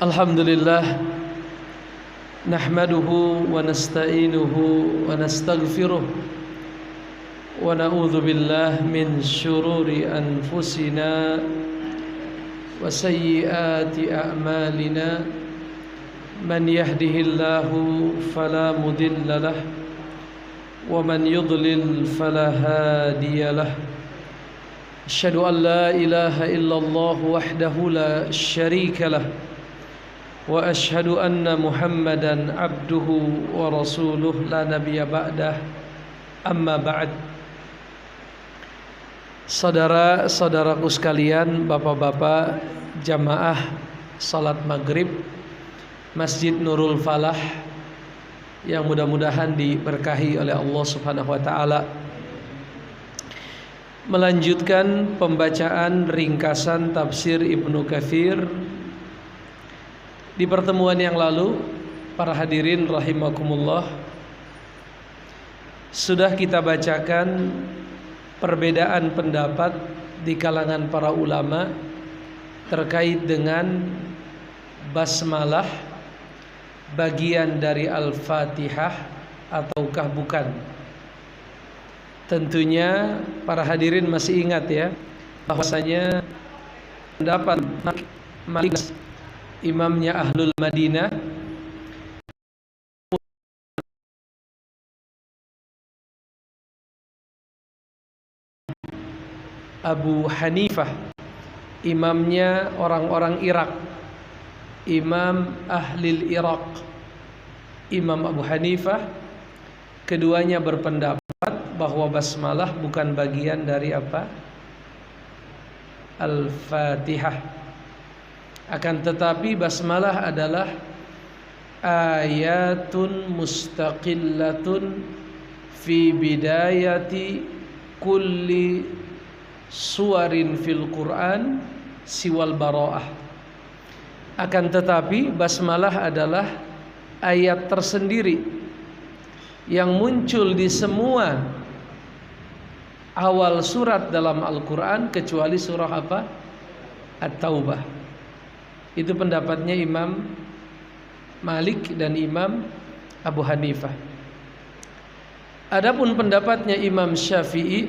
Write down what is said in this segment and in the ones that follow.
Alhamdulillah nahmaduhu wa nasta'inuhu wa nastaghfiruh wa na'udzu billah min syururi anfusina wa sayyiati a'malina man yahdihillahu fala mudilla lah wa man yudlil fala hadiya lah. Asyhadu an la ilaha illallah wahdahu la syarika lah wa asyhadu anna Muhammadan abduhu wa rasuluh la nabiyya ba'dah. Amma ba'd. Saudara-saudaraku sekalian, bapak-bapak jamaah salat maghrib Masjid Nurul Falah yang mudah-mudahan diberkahi oleh Allah Subhanahu wa taala. Melanjutkan pembacaan ringkasan tafsir Ibnu Katsir. Di pertemuan yang lalu, para hadirin rahimakumullah, sudah kita bacakan perbedaan pendapat di kalangan para ulama terkait dengan basmalah bagian dari Al-Fatihah ataukah bukan. Tentunya para hadirin masih ingat ya, bahwasanya pendapat Malik imamnya Ahlul Madinah Abu Hanifah imamnya orang-orang Irak, imam Ahlil Irak, Imam Abu Hanifah, keduanya berpendapat bahwa basmalah bukan bagian dari apa? Al-Fatihah. Akan tetapi basmalah adalah ayatun mustaqillatun fi bidayati kulli suwarin fil Quran siwal bara'ah. Akan tetapi basmalah adalah ayat tersendiri yang muncul di semua awal surat dalam Al-Quran kecuali surah apa? At-Taubah. Itu pendapatnya Imam Malik dan Imam Abu Hanifah. Adapun pendapatnya Imam Syafi'i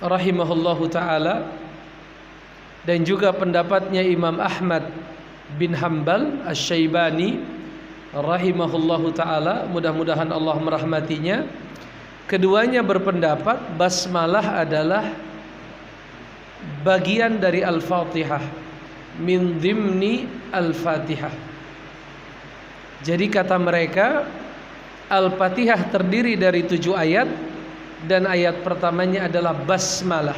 rahimahullahu ta'ala dan juga pendapatnya Imam Ahmad bin Hanbal Asy-Syaibani rahimahullahu ta'ala, mudah-mudahan Allah merahmatinya, keduanya berpendapat basmalah adalah bagian dari Al-Fatihah, min dhimni Al-Fatihah. Jadi kata mereka, Al-Fatihah terdiri dari 7 ayat dan ayat pertamanya adalah basmalah,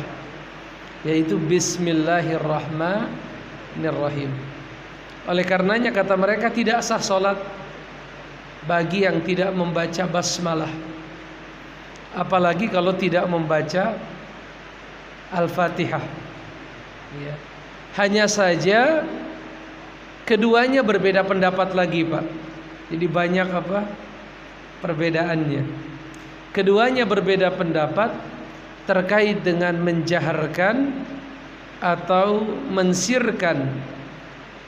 yaitu Bismillahirrahmanirrahim. Oleh karenanya kata mereka tidak sah salat bagi yang tidak membaca basmalah, apalagi kalau tidak membaca Al-Fatihah ya. Hanya saja keduanya berbeda pendapat lagi, Pak. Jadi banyak apa perbedaannya. Keduanya berbeda pendapat terkait dengan menjaharkan atau mensirkan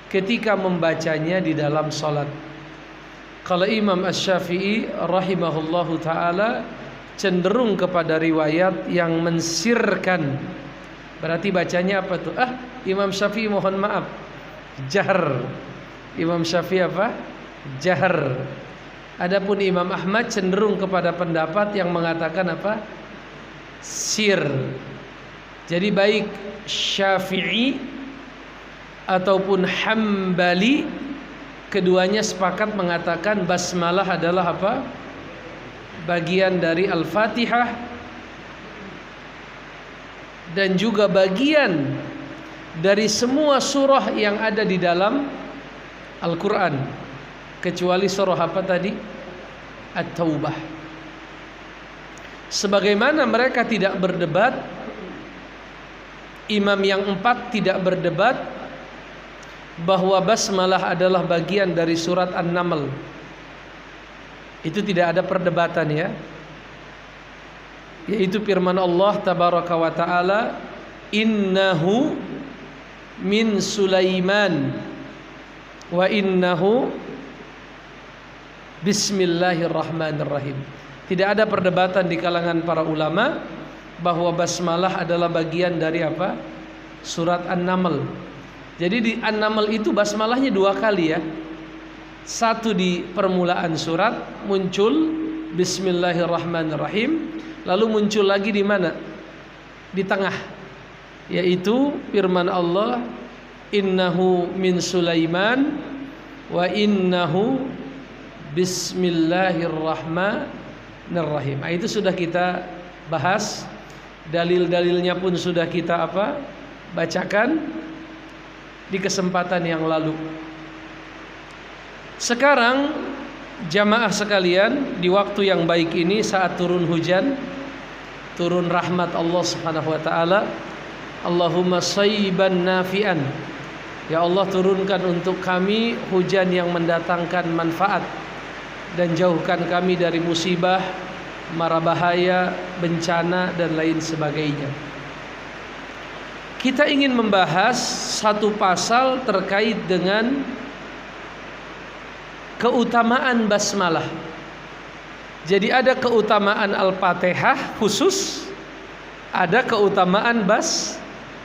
ketika membacanya di dalam salat. Kalau Imam Asy-Syafi'i rahimahullahu taala cenderung kepada riwayat yang mensirkan. Berarti bacanya apa tuh? Imam Syafi'i mohon maaf, jahar. Imam Syafi'i apa? Jahar. Adapun Imam Ahmad cenderung kepada pendapat yang mengatakan apa? Sir. Jadi baik Syafi'i ataupun Hambali, keduanya sepakat mengatakan basmalah adalah apa? Bagian dari Al-Fatihah dan juga bagian dari semua surah yang ada di dalam Al-Quran, kecuali surah apa tadi? At-Taubah. Sebagaimana mereka tidak berdebat, imam yang 4 tidak berdebat bahwa basmalah adalah bagian dari surat An-Naml. Itu tidak ada perdebatan ya. Yaitu firman Allah tabaraka wa taala, innahu min Sulaiman wa innahu bismillahirrahmanirrahim. Tidak ada perdebatan di kalangan para ulama bahwa basmalah adalah bagian dari apa? Surat An-Naml. Jadi di An-Naml itu basmalahnya 2 kali ya. Satu di permulaan surat muncul bismillahirrahmanirrahim, lalu muncul lagi di mana? Di tengah, yaitu firman Allah, innahu min Sulaiman wa innahu bismillahirrahmanirrahim. Itu sudah kita bahas, dalil-dalilnya pun sudah kita bacakan di kesempatan yang lalu. Sekarang jamaah sekalian, di waktu yang baik ini, saat turun hujan, turun rahmat Allah Subhanahu wa taala, Allahumma shayyiban nafi'an. Ya Allah, turunkan untuk kami hujan yang mendatangkan manfaat dan jauhkan kami dari musibah, mara bahaya, bencana dan lain sebagainya. Kita ingin membahas satu pasal terkait dengan keutamaan basmalah. Jadi ada keutamaan Al-Fatihah khusus, ada keutamaan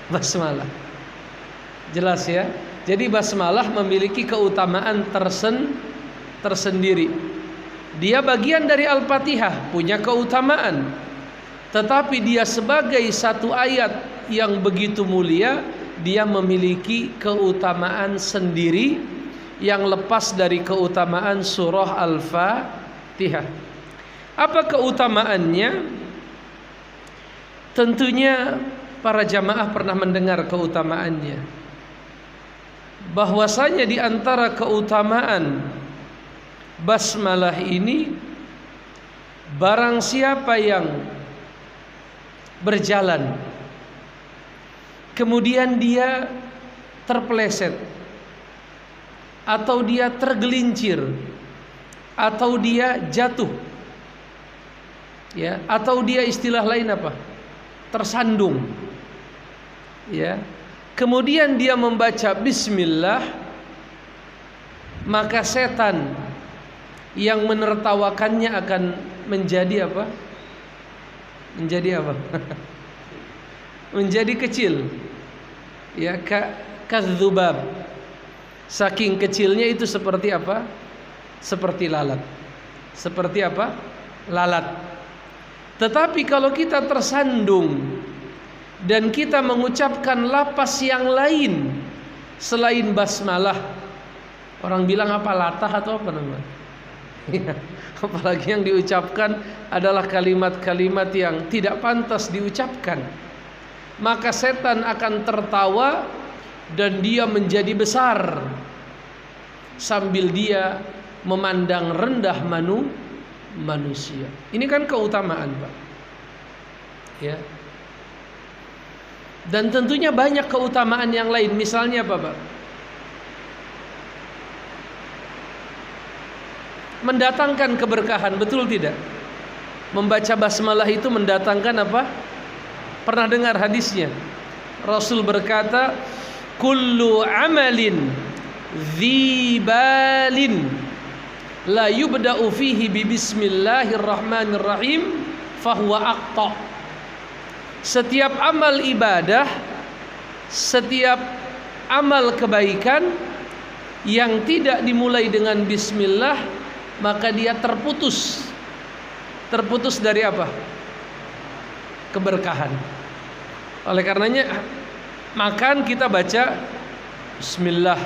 basmalah. Jelas ya? Jadi basmalah memiliki keutamaan tersendiri. Dia bagian dari Al-Fatihah, punya keutamaan. Tetapi dia sebagai satu ayat yang begitu mulia, dia memiliki keutamaan sendiri yang lepas dari keutamaan surah Al-Fatihah. Apa keutamaannya? Tentunya para jamaah pernah mendengar keutamaannya. Bahwasanya di antara keutamaan basmalah ini, barang siapa yang berjalan kemudian dia terpeleset, atau dia tergelincir, atau dia jatuh, ya, atau dia istilah lain tersandung, ya, kemudian dia membaca bismillah, maka setan yang menertawakannya akan menjadi menjadi kecil, ya, kadzubab. Saking kecilnya itu seperti seperti lalat. Seperti lalat. Tetapi kalau kita tersandung dan kita mengucapkan lapas yang lain selain basmalah, orang bilang latah atau apa namanya? Apalagi yang diucapkan adalah kalimat-kalimat yang tidak pantas diucapkan, maka setan akan tertawa dan dia menjadi besar sambil dia memandang rendah manusia. Ini kan keutamaan, Pak. Ya. Dan tentunya banyak keutamaan yang lain. Misalnya apa, Pak? Mendatangkan keberkahan, betul tidak? Membaca basmalah itu mendatangkan apa? Pernah dengar hadisnya? Rasul berkata, kullu amalin dzibalin la yubda'u fihi bi bismillahirrahmanirrahim fahuwa aqta. Setiap amal ibadah, setiap amal kebaikan yang tidak dimulai dengan bismillah, maka dia terputus. Terputus dari apa? Keberkahan. Oleh karenanya makan kita baca bismillah,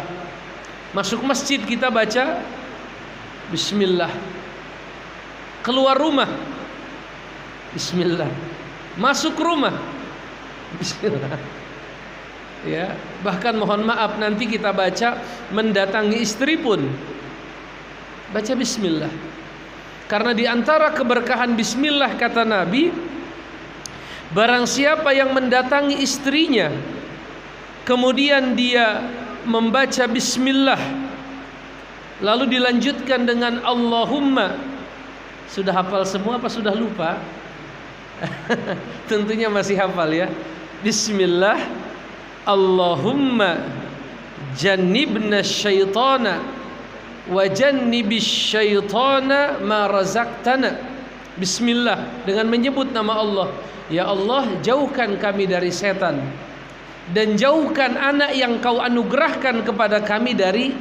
masuk masjid kita baca bismillah, keluar rumah bismillah, masuk rumah bismillah, ya. Bahkan mohon maaf, nanti kita baca mendatangi istri pun baca bismillah. Karena di antara keberkahan bismillah, kata Nabi, barang siapa yang mendatangi istrinya kemudian dia membaca bismillah lalu dilanjutkan dengan Allahumma. Sudah hafal semua apa sudah lupa? Tentunya masih hafal ya. Bismillah, Allahumma jannibna syaitana wa jannibis syaitana ma razaqtana. Bismillah, dengan menyebut nama Allah. Ya Allah, jauhkan kami dari setan dan jauhkan anak yang kau anugerahkan kepada kami dari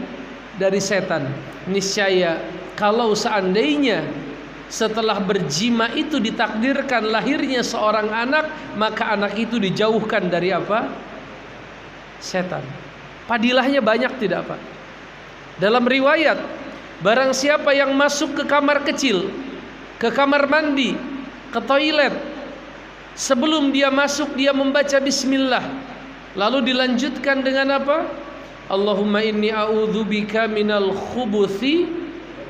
setan. Niscaya kalau seandainya setelah berjima itu ditakdirkan lahirnya seorang anak, maka anak itu dijauhkan dari apa? Setan. Padilahnya banyak tidak Pak? Dalam riwayat, barang siapa yang masuk ke kamar kecil, ke kamar mandi, ke toilet, sebelum dia masuk dia membaca bismillah, lalu dilanjutkan dengan apa? Allahumma inni a'udzubika minal khubuthi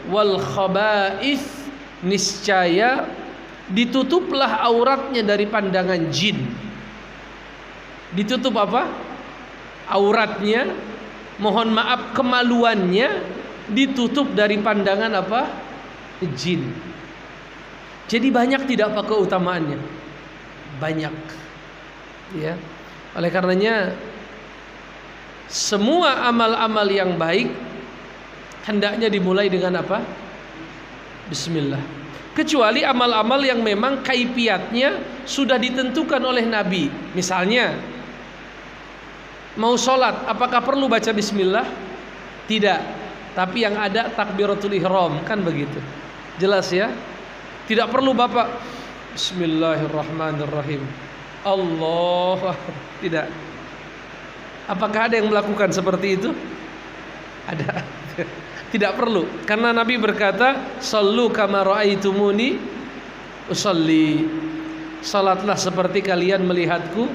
wal khaba'ith, niscaya ditutuplah auratnya dari pandangan jin. Ditutup apa? Auratnya, mohon maaf, kemaluannya ditutup dari pandangan apa? Jin. Jadi banyak tidak Pak keutamaannya? Banyak. Ya. Oleh karenanya semua amal-amal yang baik hendaknya dimulai dengan apa? Bismillah. Kecuali amal-amal yang memang kaifiatnya sudah ditentukan oleh Nabi. Misalnya mau sholat, apakah perlu baca bismillah? Tidak. Tapi yang ada takbiratul ihram, kan begitu. Jelas ya? Tidak perlu Bapak Bismillahirrahmanirrahim, Allah. Tidak. Apakah ada yang melakukan seperti itu? Ada. Tidak perlu. Karena Nabi berkata, "Shallu kama ra'aitumuni usolli." Salatlah seperti kalian melihatku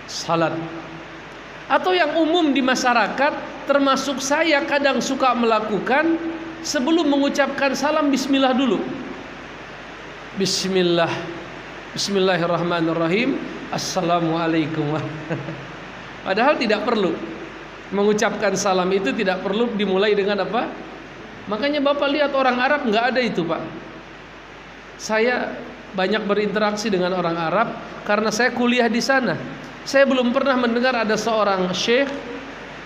salat. Atau yang umum di masyarakat, termasuk saya kadang suka melakukan, sebelum mengucapkan salam bismillah dulu. Bismillah, Bismillahirrahmanirrahim, Assalamualaikum. Padahal tidak perlu mengucapkan salam, itu tidak perlu dimulai dengan apa? Makanya Bapak lihat orang Arab nggak ada itu Pak. Saya banyak berinteraksi dengan orang Arab karena saya kuliah di sana. Saya belum pernah mendengar ada seorang syekh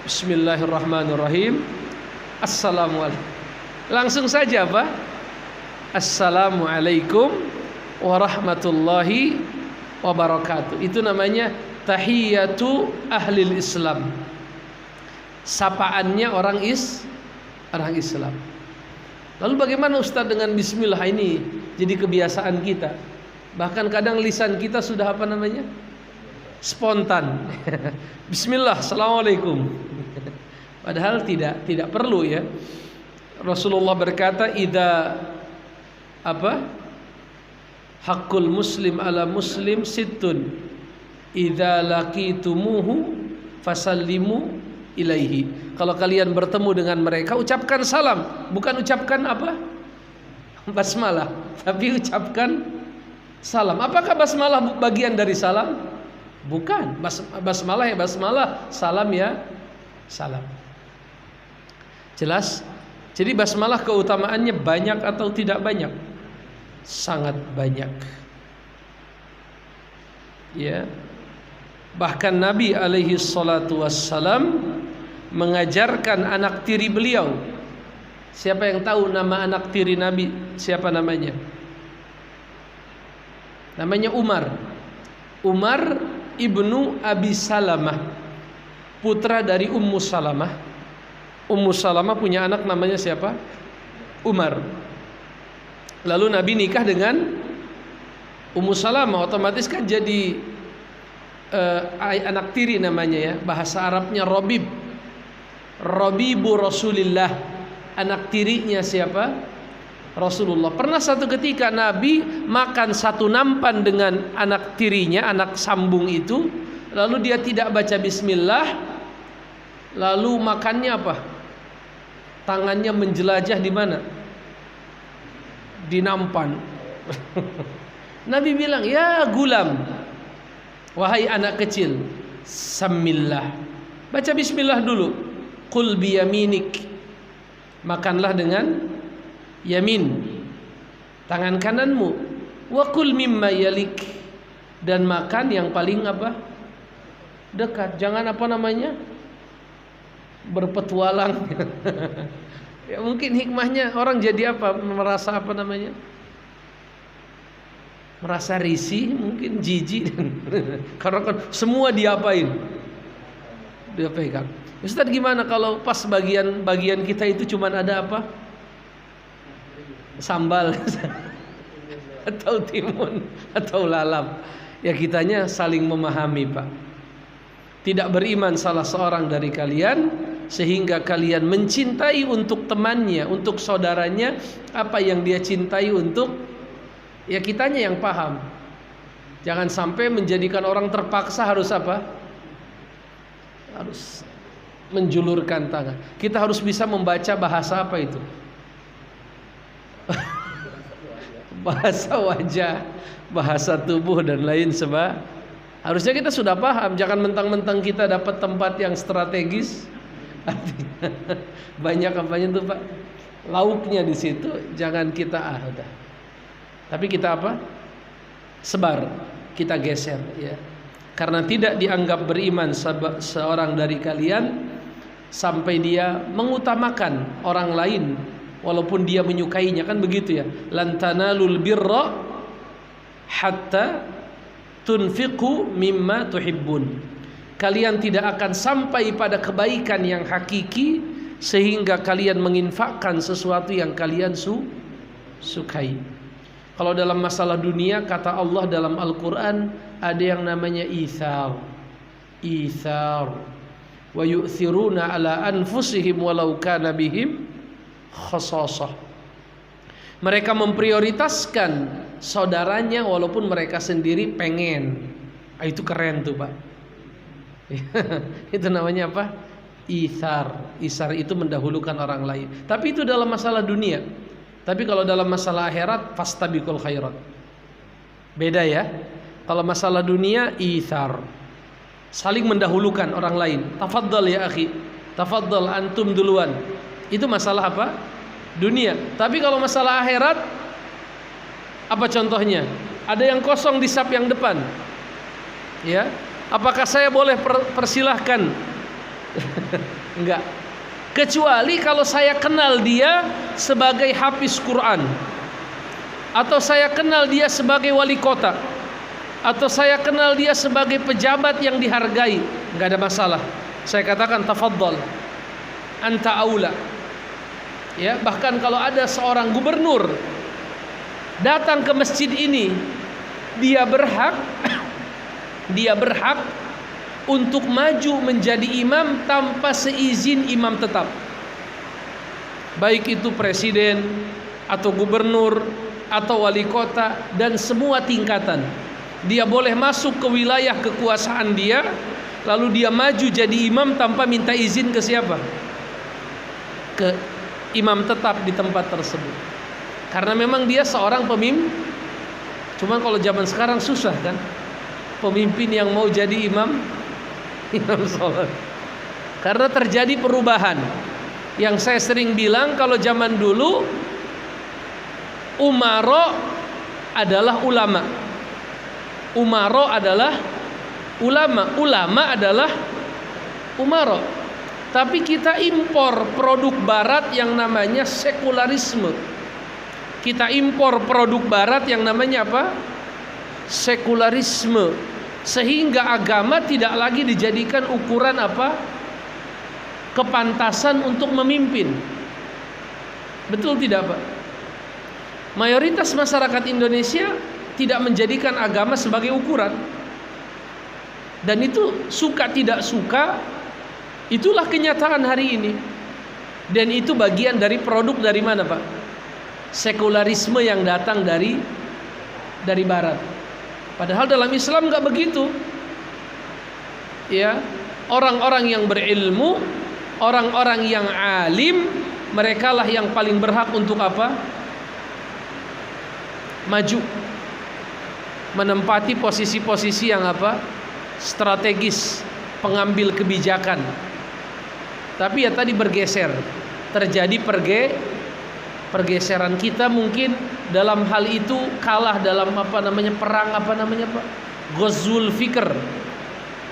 Bismillahirrahmanirrahim, Assalamualaikum. Langsung saja Pak, Assalamualaikum warahmatullahi wabarakatuh. Itu namanya tahiyatu ahlil Islam. Sapaannya orang Islam. Lalu bagaimana Ustaz dengan bismillah ini? Jadi kebiasaan kita. Bahkan kadang lisan kita sudah apa namanya? Spontan. Bismillah, Assalamualaikum. Padahal tidak perlu ya. Rasulullah berkata, "Idza apa? Haqqul muslim ala muslim sittun. Idza laqitumuhu fasallimu ilaihi." Kalau kalian bertemu dengan mereka, ucapkan salam, bukan ucapkan apa? Basmalah, tapi ucapkan salam. Apakah basmalah bagian dari salam? Bukan. Basmalah ya basmalah, salam ya salam. Jelas? Jadi basmalah keutamaannya banyak atau tidak banyak? Sangat banyak. Ya. Bahkan Nabi alaihi salatu wassalam mengajarkan anak tiri beliau. Siapa yang tahu nama anak tiri Nabi? Siapa namanya? Namanya Umar. Umar ibnu Abi Salamah, putra dari Ummu Salamah. Ummu Salamah punya anak namanya siapa? Umar. Lalu Nabi nikah dengan Ummu Salamah, otomatis kan jadi anak tiri namanya ya. Bahasa Arabnya Robib. Robibu Rasulillah, anak tirinya siapa? Rasulullah. Pernah satu ketika Nabi makan satu nampan dengan anak tirinya, anak sambung itu, lalu dia tidak baca bismillah, lalu makannya apa? Tangannya menjelajah di mana? Di nampan. Nabi bilang, "Ya gulam, wahai anak kecil, samillah, baca bismillah dulu. Qul biyaminik, makanlah dengan yamin, tangan kananmu. Wa qul mimma yalik, dan makan yang paling apa? Dekat. Jangan apa namanya? berpetualang. Ya mungkin hikmahnya orang jadi apa? Merasa apa namanya? Merasa risih, mungkin jijik karena kan semua diapain? Dia pegang. Ustaz gimana kalau pas bagian kita itu cuman ada apa? Sambal atau timun atau lalap. Ya kitanya saling memahami, Pak. Tidak beriman salah seorang dari kalian sehingga kalian mencintai untuk temannya, untuk saudaranya apa yang dia cintai untuk ya kitanya yang paham. Jangan sampai menjadikan orang terpaksa harus apa? Harus menjulurkan tangan. Kita harus bisa membaca bahasa apa itu? Bahasa wajah, bahasa tubuh dan lain sebagainya. Harusnya kita sudah paham. Jangan mentang-mentang kita dapat tempat yang strategis, artinya banyak apanya tuh Pak, lauknya di situ. Jangan kita udah. Tapi kita apa? Sebar, kita geser ya. Karena tidak dianggap beriman seorang dari kalian sampai dia mengutamakan orang lain walaupun dia menyukainya, kan begitu ya. Lan tanalul birra hatta tunfiqu mimma tuhibbun. Kalian tidak akan sampai pada kebaikan yang hakiki sehingga kalian menginfakkan sesuatu yang kalian sukai. Kalau dalam masalah dunia, kata Allah dalam Al-Quran ada yang namanya ithar. Wa yu'thiruna ala anfusihim walau kana bihim khasasah. Mereka memprioritaskan saudaranya walaupun mereka sendiri pengen. Itu keren tuh Pak. Itu namanya apa? Ithar. Ithar itu mendahulukan orang lain. Tapi itu dalam masalah dunia. Tapi kalau dalam masalah akhirat, fastabiqul khairat. Beda ya. Kalau masalah dunia, ithar. Saling mendahulukan orang lain. Tafaddal ya akhi. Tafaddal antum duluan. Itu masalah apa? Dunia. Tapi kalau masalah akhirat, apa contohnya? Ada yang kosong di saf yang depan. Ya. Apakah saya boleh persilahkan? Enggak. Kecuali kalau saya kenal dia sebagai hafiz Quran, atau saya kenal dia sebagai wali kota, atau saya kenal dia sebagai pejabat yang dihargai, enggak ada masalah. Saya katakan tafaddal, anta aula. Ya, bahkan kalau ada seorang gubernur datang ke masjid ini, dia berhak untuk maju menjadi imam tanpa seizin imam tetap. Baik itu presiden atau gubernur atau wali kota dan semua tingkatan. Dia boleh masuk ke wilayah kekuasaan dia, lalu dia maju jadi imam tanpa minta izin ke siapa? Ke imam tetap di tempat tersebut. Karena memang dia seorang pemimpin. Cuma kalau zaman sekarang susah kan? Pemimpin yang mau jadi imam sholat. Karena terjadi perubahan. Yang saya sering bilang, kalau zaman dulu umaro adalah ulama. Umaro adalah ulama. Ulama adalah umaro. Tapi kita impor produk barat yang namanya sekularisme. Kita impor produk barat yang namanya apa? Sekularisme. Sehingga agama tidak lagi dijadikan ukuran apa? Kepantasan untuk memimpin. Betul tidak Pak? Mayoritas masyarakat Indonesia tidak menjadikan agama sebagai ukuran. Dan itu suka tidak suka, itulah kenyataan hari ini. Dan itu bagian dari produk dari mana Pak? Sekularisme yang datang dari barat. Padahal dalam Islam nggak begitu. Ya, orang-orang yang berilmu, orang-orang yang alim, merekalah yang paling berhak untuk apa? Maju, menempati posisi-posisi yang apa? Strategis, pengambil kebijakan. Tapi ya tadi bergeser, terjadi pergeseran. Kita mungkin dalam hal itu kalah dalam perang Pak? Ghazwul fikr,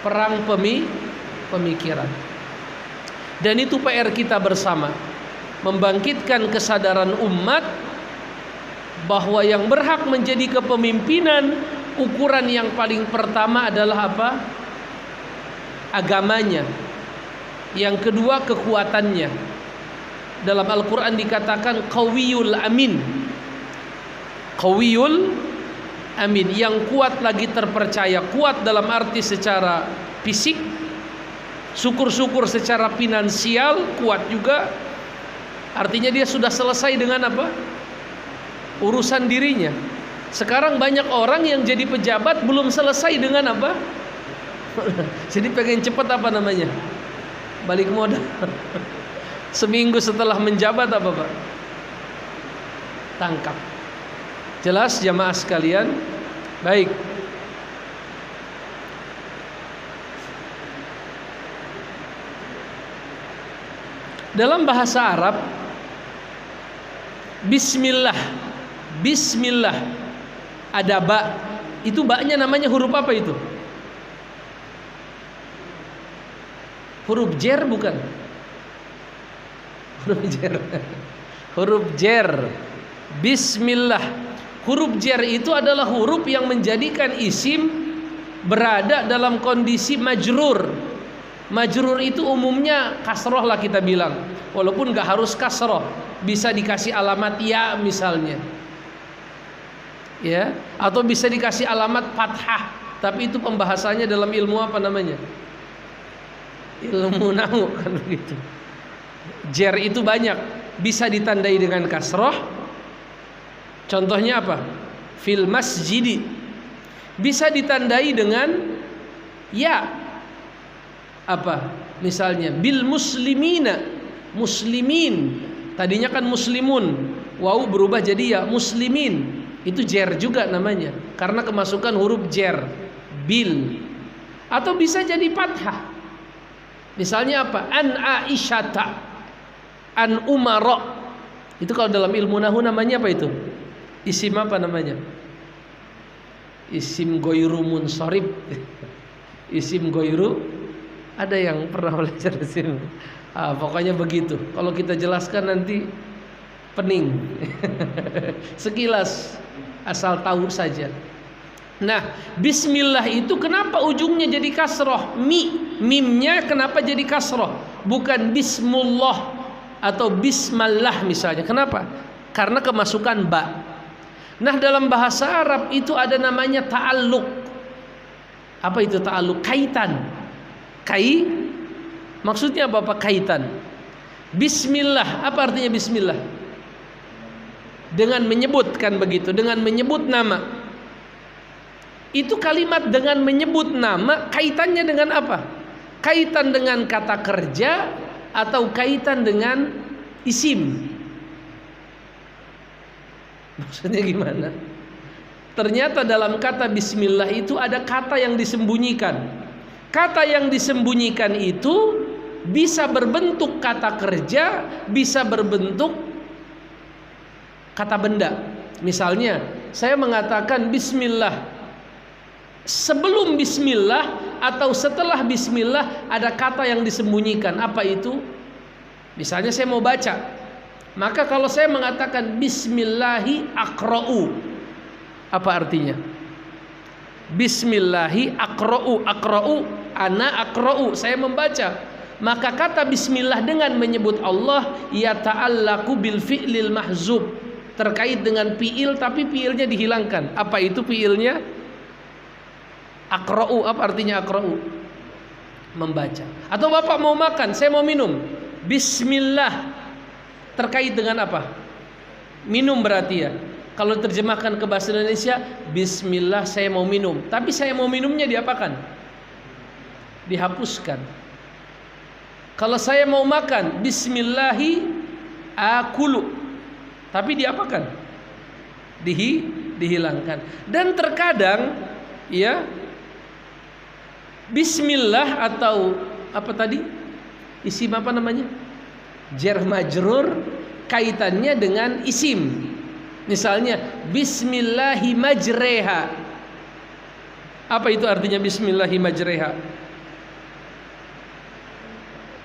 perang pemikiran. Dan itu PR kita bersama, membangkitkan kesadaran umat bahwa yang berhak menjadi kepemimpinan, ukuran yang paling pertama adalah apa? Agamanya. Yang kedua kekuatannya. Dalam Al-Quran dikatakan qawiyul amin. Qawiyul amin, yang kuat lagi terpercaya. Kuat dalam arti secara fisik, syukur-syukur secara finansial, kuat juga. Artinya dia sudah selesai dengan apa? Urusan dirinya. Sekarang banyak orang yang jadi pejabat belum selesai dengan apa? Jadi pengen cepat apa namanya? Balik modal. Seminggu setelah menjabat apa Pak? Tangkap. Jelas jamaah sekalian? Baik. Dalam bahasa Arab, Bismillah, Bismillah, ada ba. Itu ba-nya namanya huruf apa itu? Huruf jer bukan? Huruf jer. Huruf jer. Bismillah. Huruf jer itu adalah huruf yang menjadikan isim berada dalam kondisi majrur. Majrur itu umumnya kasroh lah kita bilang. Walaupun gak harus kasroh, bisa dikasih alamat ya misalnya, ya, atau bisa dikasih alamat fathah. Tapi itu pembahasannya dalam ilmu apa namanya? Ilmu nahwu kan begitu. Jer itu banyak, bisa ditandai dengan kasroh. Contohnya apa? Fil masjidi. Bisa ditandai dengan ya. Apa? Misalnya bil muslimina, muslimin. Tadinya kan muslimun, waw berubah jadi ya muslimin. Itu jer juga namanya, karena kemasukan huruf jer. Bil. Atau bisa jadi fathah. Misalnya apa? An Aisyata, an Umara. Itu kalau dalam ilmu nahwu namanya apa itu? Isim apa namanya? Isim goiru munsharib. Isim goiru. Ada yang pernah belajar di sini. Pokoknya begitu. Kalau kita jelaskan nanti pening. Sekilas asal tahu saja. Nah, Bismillah itu kenapa ujungnya jadi kasroh? Mimnya kenapa jadi kasroh? Bukan Bismullah atau Bismallah misalnya. Kenapa? Karena kemasukan ba. Nah, dalam bahasa Arab itu ada namanya ta'alluq. Apa itu ta'alluq? Kaitan. Maksudnya apa kaitan? Bismillah, apa artinya bismillah? Dengan menyebutkan begitu, dengan menyebut nama. Itu kalimat dengan menyebut nama, kaitannya dengan apa? Kaitan dengan kata kerja atau kaitan dengan isim? Maksudnya gimana? Ternyata dalam kata bismillah itu ada kata yang disembunyikan. Kata yang disembunyikan itu bisa berbentuk kata kerja, bisa berbentuk kata benda. Misalnya, saya mengatakan bismillah. Sebelum bismillah atau setelah bismillah ada kata yang disembunyikan. Apa itu? Misalnya saya mau baca. Maka kalau saya mengatakan bismillahi aqra'u, apa artinya? Bismillahi aqra'u, aqra'u, ana aqra'u, saya membaca. Maka kata bismillah dengan menyebut Allah ya ta'allaku bil fi'lil mahzub, terkait dengan fi'il tapi fi'ilnya dihilangkan. Apa itu fi'ilnya? Aqra'u, apa artinya aqra'u? Membaca. Atau Bapak mau makan, saya mau minum, bismillah, terkait dengan apa? Minum berarti ya. Kalau terjemahkan ke bahasa Indonesia, bismillah saya mau minum. Tapi saya mau minumnya diapakan? Dihapuskan. Kalau saya mau makan, bismillahi akulu. Tapi diapakan? Dihilangkan. Dan terkadang ya, bismillah atau apa tadi? Isim apa namanya? Jar majrur, kaitannya dengan isim. Misalnya bismillahi majreha. Apa itu artinya bismillahi majreha?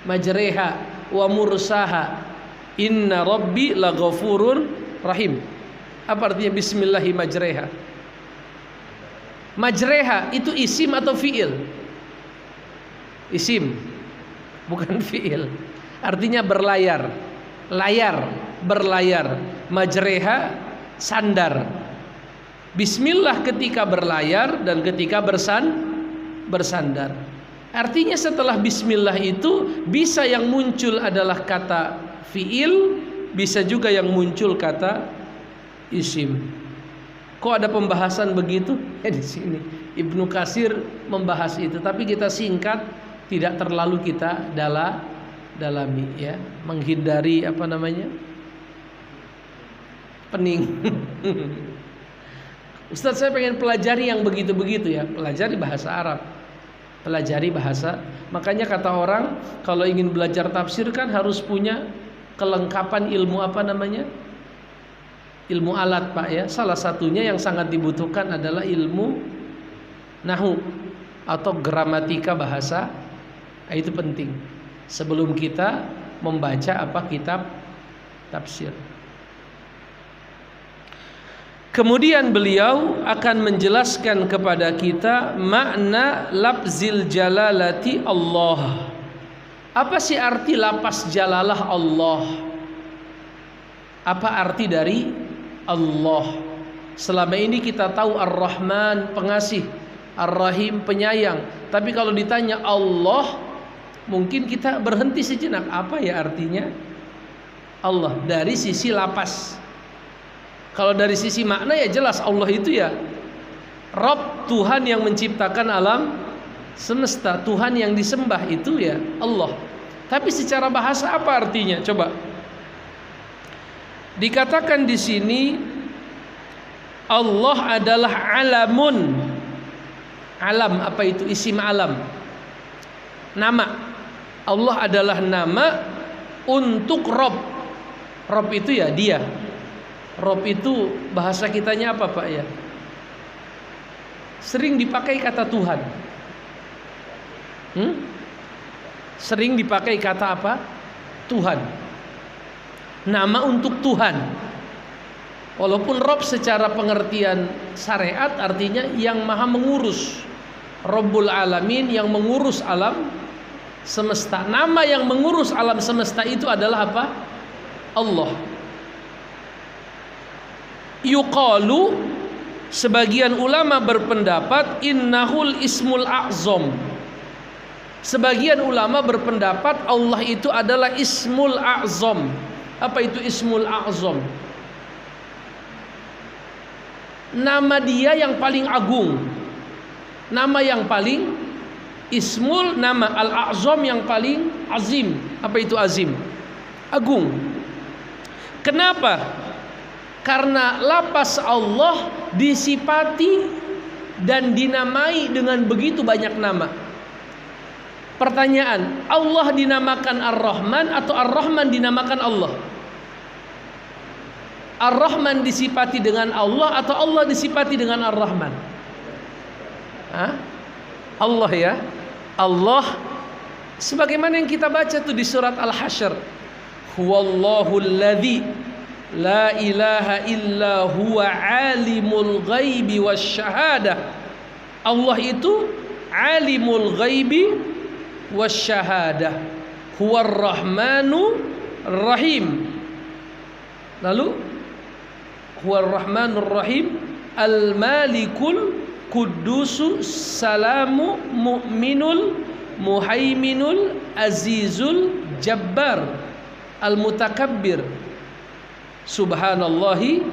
majreha wa mursaha. Inna rabbi laghafurun rahim. Apa artinya bismillahi majreha? Majreha itu isim atau fiil? Isim, bukan fiil. Artinya berlayar, layar, berlayar. Majreha sandar. Bismillah ketika berlayar dan ketika bersandar. Artinya setelah bismillah itu bisa yang muncul adalah kata fiil, bisa juga yang muncul kata isim. Kok ada pembahasan begitu? Di sini Ibnu Katsir membahas itu, tapi kita singkat, tidak terlalu kita dalami ya, menghindari pening. Ustadz, saya pengen pelajari yang begitu-begitu ya. Pelajari bahasa Arab, pelajari bahasa. Makanya kata orang kalau ingin belajar tafsir kan harus punya kelengkapan ilmu ilmu alat Pak ya. Salah satunya yang sangat dibutuhkan adalah ilmu nahu atau gramatika bahasa. Itu penting sebelum kita membaca kitab tafsir. Kemudian beliau akan menjelaskan kepada kita makna lafzil jalalati Allah. Apa sih arti lafaz jalalah Allah? Apa arti dari Allah? Selama ini kita tahu Ar-Rahman pengasih, Ar-Rahim penyayang. Tapi kalau ditanya Allah, mungkin kita berhenti sejenak. Apa ya artinya Allah dari sisi lafaz? Kalau dari sisi makna ya jelas Allah itu ya Rabb, Tuhan yang menciptakan alam semesta, Tuhan yang disembah itu ya Allah. Tapi secara bahasa apa artinya? Coba. Dikatakan di sini Allah adalah alamun. Alam apa itu? Isim alam. Nama. Allah adalah nama untuk Rabb. Rabb itu ya dia. Rabb itu bahasa kitanya apa Pak ya? Sering dipakai kata Tuhan. Sering dipakai kata apa? Tuhan. Nama untuk Tuhan. Walaupun Rabb secara pengertian syariat artinya yang maha mengurus. Rabbul alamin, yang mengurus alam semesta. Nama yang mengurus alam semesta itu adalah apa? Allah. Yuqalu, sebagian ulama berpendapat innahul ismul a'zam. Sebagian ulama berpendapat Allah itu adalah ismul a'zam. Apa itu ismul a'zam? Nama dia yang paling agung. Nama yang paling ismul, nama al-a'zam yang paling azim. Apa itu azim? Agung. Kenapa? Karena lafaz Allah disifati dan dinamai dengan begitu banyak nama. Pertanyaan, Allah dinamakan Ar-Rahman atau Ar-Rahman dinamakan Allah? Ar-Rahman disifati dengan Allah atau Allah disifati dengan Ar-Rahman? Allah ya. Allah sebagaimana yang kita baca tuh di surat Al-Hasyr. Huwallahul ladzi la ilaha illa huwa alimul ghaibi wasyahadah. Allah itu alimul ghaibi wasyahadah. Huwar rahmanu rahim. Lalu huwar rahmanur rahim, al malikul qudusu salamu mu'minul muhaiminul azizul jabbar al mutakabbir. Subhanallahi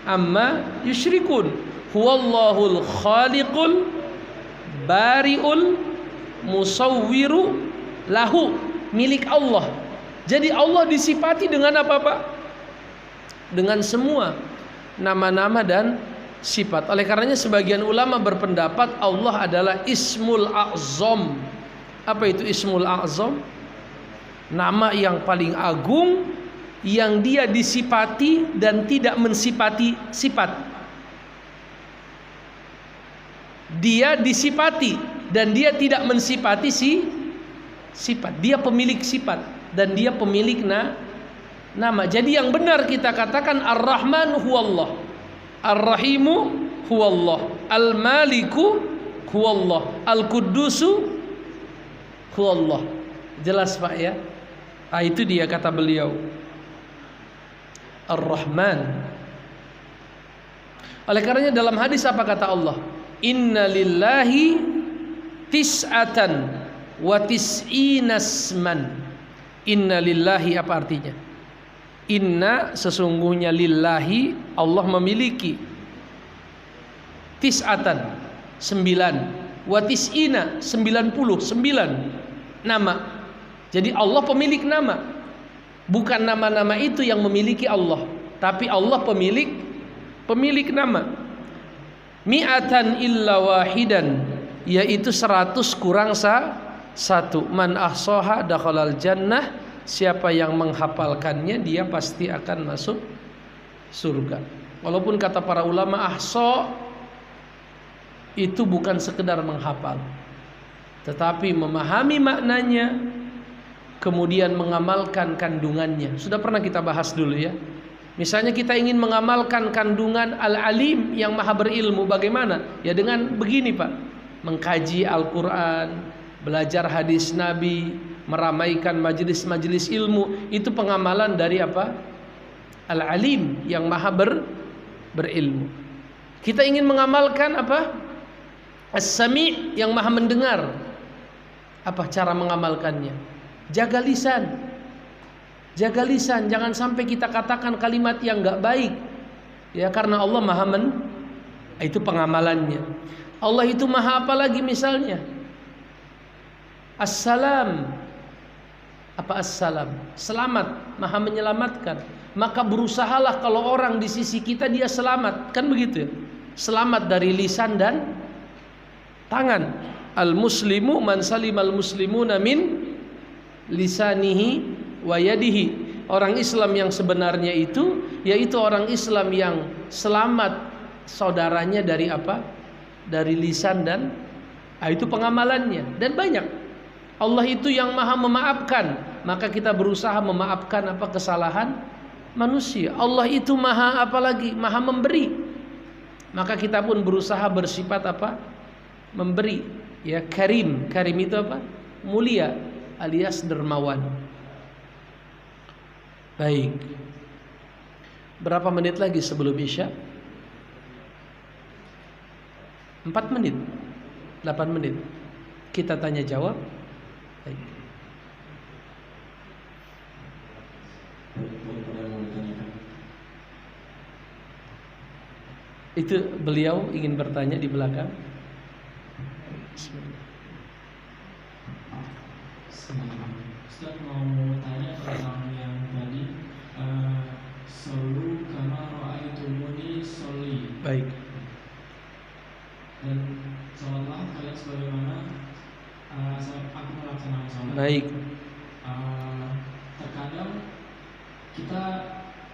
amma yusyrikun. Huwallahul khaliqul bari'ul musawwiru lahu, milik Allah. Jadi Allah disifati dengan apa Pak? Dengan semua nama-nama dan sifat. Oleh karenanya sebagian ulama berpendapat Allah adalah ismul a'zam. Apa itu ismul a'zam? Nama yang paling agung, yang dia disifati dan tidak mensifati sifat. Dia disifati dan dia tidak mensifati sifat. Dia pemilik sifat dan dia pemilik nama. Jadi yang benar kita katakan Ar-Rahman huwallah, Ar-Rahimu huwallah, Al-Maliku huwallah, Al-Quddusu huwallah. Jelas Pak ya? Itu dia kata beliau. Ar-Rahman. Oleh karenanya dalam hadis apa kata Allah? Inna lillahi tis'atan wa tis'inasman. Inna lillahi apa artinya? Inna sesungguhnya lillahi Allah memiliki tis'atan 9 wa tis'ina 99 nama. Jadi Allah pemilik nama. Bukan nama-nama itu yang memiliki Allah, tapi Allah pemilik nama. Mi'atan illa wahidan, yaitu 100 kurang 1. Man ahsaha dakhalal jannah, siapa yang menghafalkannya dia pasti akan masuk surga. Walaupun kata para ulama ahsa itu bukan sekedar menghafal, tetapi memahami maknanya, kemudian mengamalkan kandungannya. Sudah pernah kita bahas dulu ya. Misalnya kita ingin mengamalkan kandungan Al-Alim yang maha berilmu, bagaimana? Ya dengan begini Pak, mengkaji Al-Quran, belajar hadis Nabi, meramaikan majelis-majelis ilmu. Itu pengamalan dari apa? Al-Alim yang maha berilmu. Kita ingin mengamalkan apa? As-Sami' yang maha mendengar. Apa cara mengamalkannya? Jaga lisan. Jaga lisan, jangan sampai kita katakan kalimat yang enggak baik. Ya, karena Allah Maha itu pengamalannya. Allah itu Maha apa lagi misalnya? Assalam. Apa assalam? Selamat, Maha menyelamatkan. Maka berusahalah kalau orang di sisi kita dia selamat, kan begitu ya? Selamat dari lisan dan tangan. Al-muslimu man salimal muslimuna min lisanihi wa yadihi. Orang Islam yang sebenarnya itu yaitu orang Islam yang selamat saudaranya dari apa? Dari lisan dan itu pengamalannya. Dan banyak. Allah itu yang maha memaafkan, maka kita berusaha memaafkan apa kesalahan manusia. Allah itu maha apa lagi? Maha memberi. Maka kita pun berusaha bersifat apa? Memberi. Ya, karim. Karim itu apa? Mulia alias dermawan. Baik. Berapa menit lagi sebelum Isya? 4 menit. 8 menit. Kita tanya jawab. Baik. Itu beliau ingin bertanya di belakang. Bismillah. Ustaz mau tanya tentang yang tadi solu kama ra'aitumuni sholli. Baik. Dan sholatlah kalian sebagaimana aku melaksanakan sholat. Baik. Terkadang kita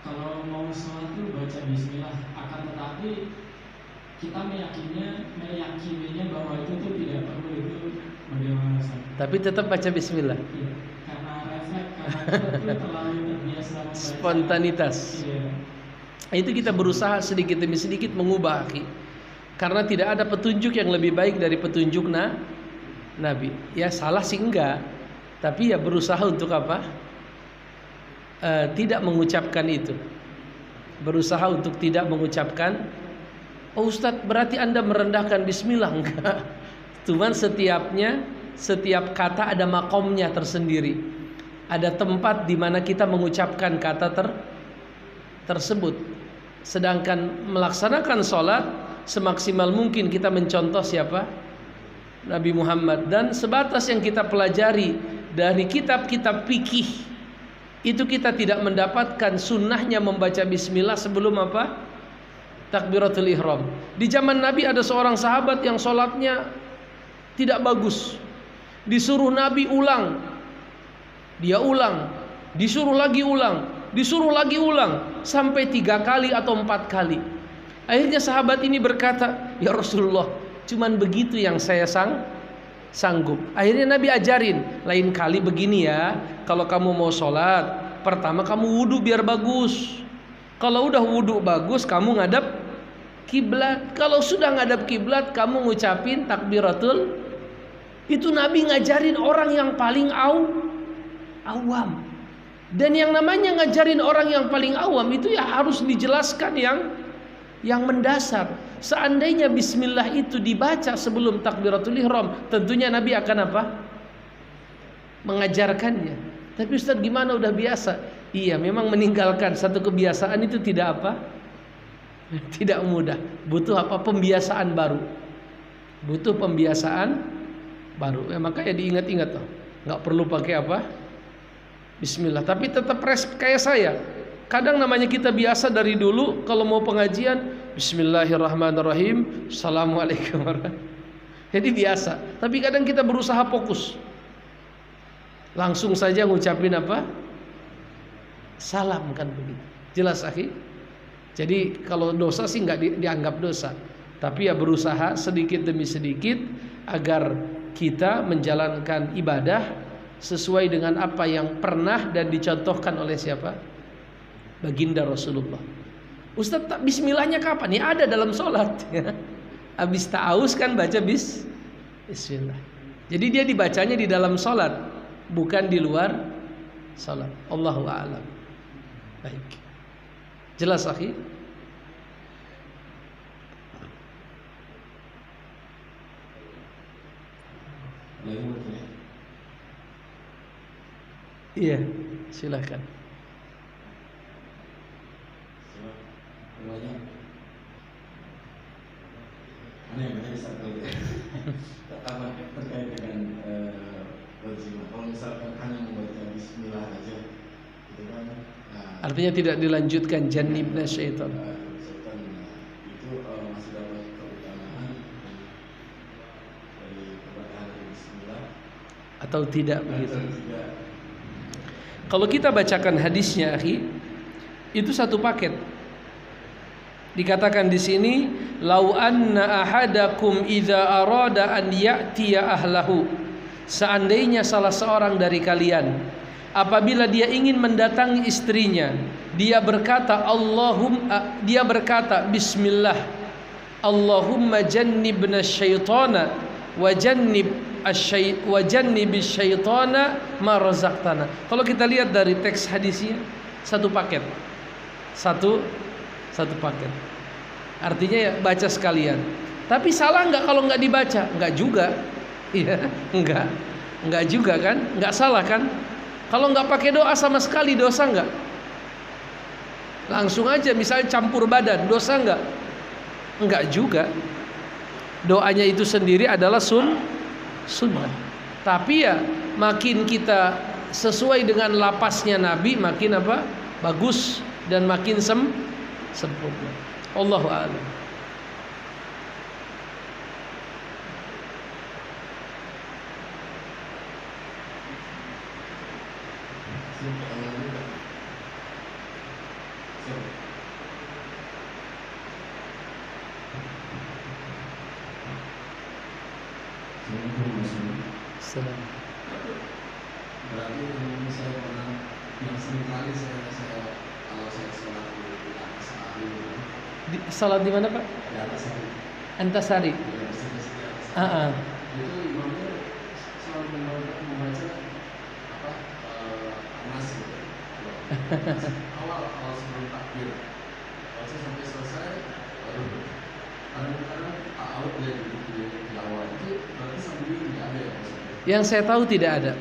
kalau mau sholat itu baca bismillah, akan tetapi kita meyakininya bahwa itu tuh tidak perlu, itu bagaimana Ustaz? Tapi tetap baca bismillah. Iya, karena refleks, karena kita terlalu terbiasa membaca. Spontanitas. Iya. Itu kita berusaha sedikit demi sedikit mengubah, akhi. Karena tidak ada petunjuk yang lebih baik dari petunjuk Nabi. Ya salah sih enggak, tapi ya berusaha untuk apa? Tidak mengucapkan itu. Berusaha untuk tidak mengucapkan. Oh Ustadz, berarti Anda merendahkan bismillah? Enggak. Cuman setiap kata ada makomnya tersendiri. Ada tempat di mana kita mengucapkan kata tersebut. Sedangkan melaksanakan sholat semaksimal mungkin kita mencontoh siapa? Nabi Muhammad. Dan sebatas yang kita pelajari dari kitab-kitab fikih, itu kita tidak mendapatkan sunnahnya membaca bismillah sebelum apa? Takbiratul ihram. Di zaman Nabi ada seorang sahabat yang sholatnya tidak bagus. Disuruh Nabi ulang, dia ulang. Disuruh lagi ulang, disuruh lagi ulang, sampai 3 kali atau 4 kali. Akhirnya sahabat ini berkata, ya Rasulullah, cuman begitu yang saya sanggup. Akhirnya Nabi ajarin, lain kali begini ya, kalau kamu mau sholat, pertama kamu wudhu biar bagus. Kalau udah wudhu bagus, kamu ngadap kiblat. Kalau sudah ngadap kiblat, kamu ngucapin takbiratul. Itu Nabi ngajarin orang yang paling awam. Dan yang namanya ngajarin orang yang paling awam itu ya harus dijelaskan yang mendasar. Seandainya bismillah itu dibaca sebelum takbiratul ihram, tentunya Nabi akan apa? Mengajarkannya. Tapi Ustaz gimana, udah biasa? Iya, memang meninggalkan satu kebiasaan itu tidak apa? Tidak mudah. Butuh apa? Pembiasaan baru. Butuh pembiasaan baru. Makanya diingat-ingat tuh. Nggak perlu pakai apa? Bismillah. Tapi tetap kayak saya. Kadang namanya kita biasa dari dulu kalau mau pengajian Bismillahirrahmanirrahim, Assalamualaikum warahmatullahi. Jadi biasa. Tapi kadang kita berusaha fokus. Langsung saja ngucapin apa? Salam, kan begitu. Jelas akhi? Jadi kalau dosa sih nggak dianggap dosa. Tapi ya berusaha sedikit demi sedikit agar kita menjalankan ibadah sesuai dengan apa yang pernah dan dicontohkan oleh siapa? Baginda Rasulullah. Ustaz, bismillahnya kapan? Ya ada dalam sholat ya. Habis ta'awuz kan baca bismillah. Jadi dia dibacanya di dalam sholat, bukan di luar sholat. Allahu a'lam. Baik. Jelas akhi? Iya, silakan. Mana yang bisa pertama terkait dengan berzina. Kalau misalkan hanya membaca bismillah aja, itu kan artinya tidak dilanjutkan jannibna syaitan. Itu masih dapat keutamaan dari keberkahan bismillah atau tidak begitu? Kalau kita bacakan hadisnya, akhi, itu satu paket. Dikatakan di sini, lau anna ahadakum idza arada an ya'tiya ahlahu. Seandainya salah seorang dari kalian apabila dia ingin mendatangi istrinya, dia berkata bismillah, Allahumma jannibna syaitana wa jannibis syaitana ma razaqtana. Kalau kita lihat dari teks hadisnya, satu paket. Satu paket. Artinya ya baca sekalian. Tapi salah nggak kalau nggak dibaca? Nggak juga. Iya, nggak juga kan? Nggak salah kan? Kalau nggak pakai doa sama sekali dosa nggak? Langsung aja misalnya campur badan, dosa nggak? Nggak juga. Doanya itu sendiri adalah sunnah. Tapi ya makin kita sesuai dengan lapasnya Nabi, makin apa? Bagus dan makin sempurna. Allahu a'lam. Berarti kalau saya pernah yang sering kali saya kalau saya sholat di atas hari Salat di mana Pak? di atas hari Antasari. Itu imamnya selalu membaca apa Anas awal sebelum takbir. Kalau saya sampai selesai baru kadang-kadang out di awal itu berarti sambil tidak ada ya maksudnya. Yang saya tahu tidak ada.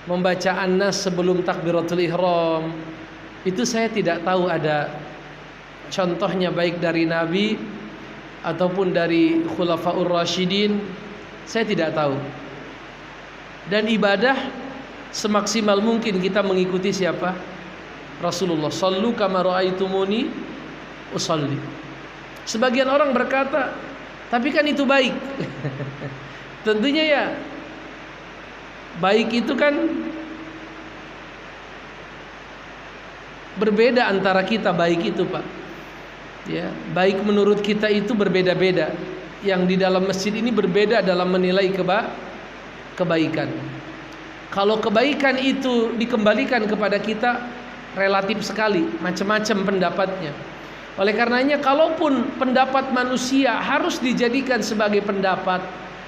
Membaca An-Nas sebelum takbiratul ihram itu saya tidak tahu ada contohnya baik dari Nabi ataupun dari Khulafaur Rasyidin. Saya tidak tahu. Dan ibadah semaksimal mungkin kita mengikuti siapa? Rasulullah. Shallu kama ra'aitumuni usalli. Sebagian orang berkata, tapi kan itu baik. Tentunya ya, baik itu kan berbeda antara kita baik itu Pak. Ya, baik menurut kita itu berbeda-beda. yang di dalam masjid ini berbeda dalam menilai kebaikan. Kalau kebaikan itu dikembalikan kepada kita, relatif sekali, macam-macam pendapatnya. Oleh karenanya, kalaupun pendapat manusia harus dijadikan sebagai pendapat,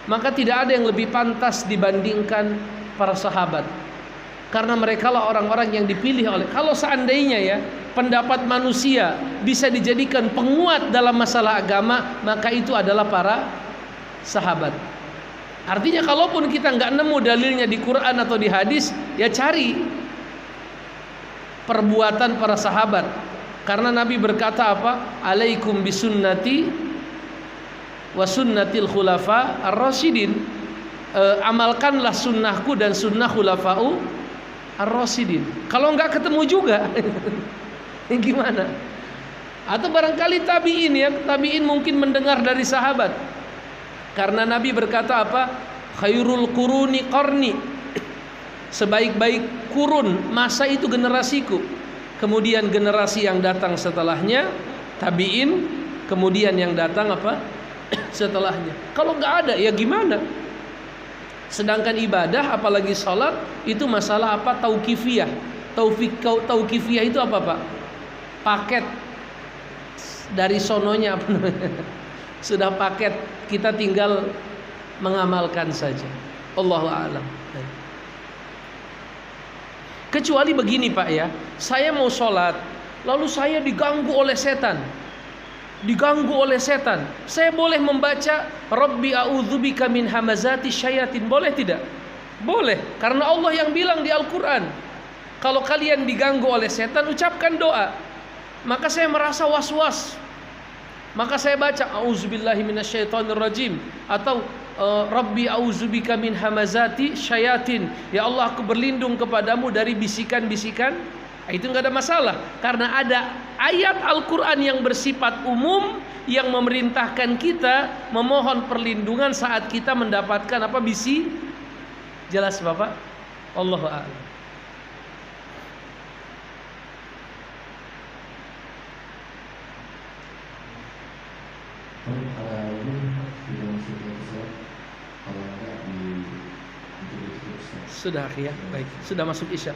maka tidak ada yang lebih pantas dibandingkan para sahabat. Karena mereka lah orang-orang yang dipilih oleh. Kalau seandainya ya pendapat manusia bisa dijadikan penguat dalam masalah agama, maka itu adalah para sahabat. Artinya kalaupun kita nggak nemu dalilnya di Quran atau di hadis, ya cari perbuatan para sahabat. Karena Nabi berkata apa? Alaikum bisunnati wa sunnatil khulafa ar-rasyidin. Amalkanlah sunnahku dan sunnah khulafa'u ar-rasyidin. Kalau nggak ketemu juga gimana? Atau barangkali tabi'in ya, tabi'in mungkin mendengar dari sahabat. Karena Nabi berkata apa? Khairul quruni qarni. Sebaik-baik kurun masa itu generasiku. Kemudian generasi yang datang setelahnya tabi'in, kemudian yang datang apa? Setelahnya. Kalau nggak ada ya gimana? Sedangkan ibadah apalagi salat itu masalah apa? Tauqifiyah. Tauqifiyah itu apa, Pak? Paket dari sononya apa namanya? Sudah paket, kita tinggal mengamalkan saja. Allahu a'lam. Kecuali begini Pak ya, saya mau sholat, lalu saya diganggu oleh setan. Saya boleh membaca Rabbi a'udzubika min hamazati syayatin, boleh tidak? Boleh, karena Allah yang bilang di Al-Quran, kalau kalian diganggu oleh setan, ucapkan doa. Maka saya merasa was-was, maka saya baca a'udzubillahi minasyaitonirrajim atau Rabbi a'udzubika min hamazati syayatin. Ya Allah, aku berlindung kepadamu dari bisikan-bisikan. Itu enggak ada masalah, karena ada ayat Al-Quran yang bersifat umum yang memerintahkan kita memohon perlindungan saat kita mendapatkan apa? Bisi. Jelas Bapak? Allahu a'lam. Sudah ya, baik. Sudah masuk Isya.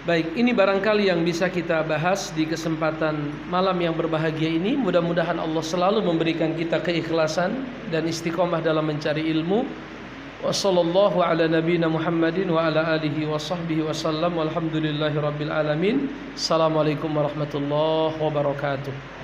Baik, ini barangkali yang bisa kita bahas di kesempatan malam yang berbahagia ini. Mudah-mudahan Allah selalu memberikan kita keikhlasan dan istiqomah dalam mencari ilmu. Wassallallahu ala nabiyina Muhammadin wa ala alihi wa sahbihi wasallam. Walhamdulillahi rabbil alamin. Assalamualaikum warahmatullahi wabarakatuh.